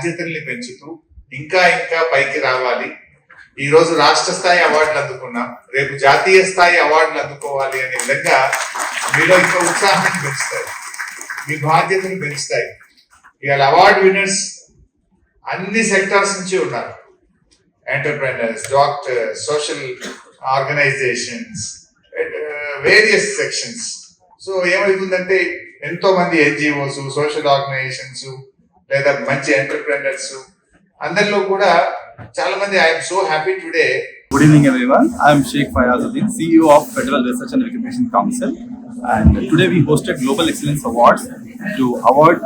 బాధ్యతల్ని పెంచుతూ ఇంకా ఇంకా పైకి రావాలి. ఈ రోజు రాష్ట్ర స్థాయి అవార్డులు అందుకున్నాం, రేపు జాతీయ స్థాయి అవార్డులు అందుకోవాలి అనే విధంగా మీలో ఇంకా ఉత్సాహాన్ని పెంచుతాయి, మీ బాధ్యతను పెంచుతాయి. ఇవాళ అవార్డు విన్నర్స్ అన్ని సెక్టార్స్ నుంచి ఉన్నారు. Entrepreneurs, doctors, social organisations, various sections. So ఏమవుతుందంటే ఎంతో మంది ఎన్జిఓస్, సోషల్ ఆర్గనైజేషన్స్ లేదా మంచి ఎంటర్ప్రెనర్స్ అందరిలో కూడా చాలా మంది. I'm so happy today. Good evening everyone. I am Sheikh Fayazuddin, CEO of Federal Research and Recognition Council, and today we hosted Global Excellence Awards to award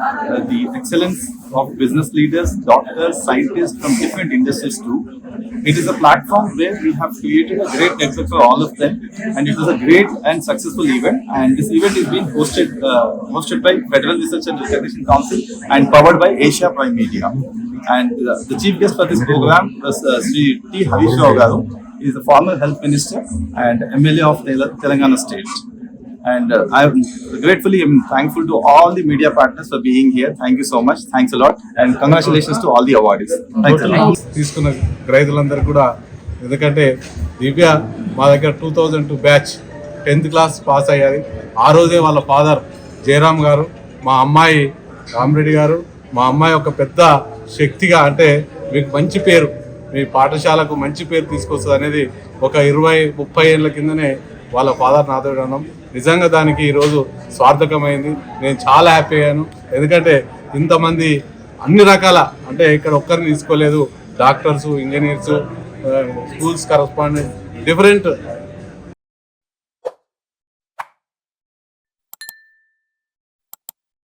the excellence of business leaders, doctors, scientists from different industries too. It is a platform where we have created a great network for all of them, and it was a great and successful event. And this event is being hosted by Federal Research and Recognition Council and powered by Asia Prime Media. And the chief guest for this program was Sri T. Harish Rao Garu. He is the former health minister and MLA of Telangana state. And I'm gratefully thankful to all the media partners for being here. Thank you so much. Thanks a lot. And congratulations to all the awardees. Thanks a lot. తీసుకున్న రైతులందరూ కూడా, ఎందుకంటే దివ్య మా దగ్గర 2002 batch 10th class pass అయ్యారు. ఆ రోజే వాళ్ళ ఫాదర్ జయరామ్ గారు, మా అమ్మాయి రామరెడ్డి గారు, మా అమ్మాయి ఒక పెద్ద శక్తిగా, అంటే మీకు మంచి పేరు, మీ పాఠశాలకు మంచి పేరు తీసుకొస్తుంది అనేది ఒక 20-30 ఏళ్ళ కిందనే వాళ్ళ ఫాదర్ నాతో అన్నాం. నిజంగా దానికి ఈరోజు స్వార్థకమైంది. నేను చాలా హ్యాపీ అయ్యాను, ఎందుకంటే ఇంతమంది అన్ని రకాల, అంటే ఇక్కడ ఒక్కరిని తీసుకోలేదు, doctors, engineers, schools correspondent, different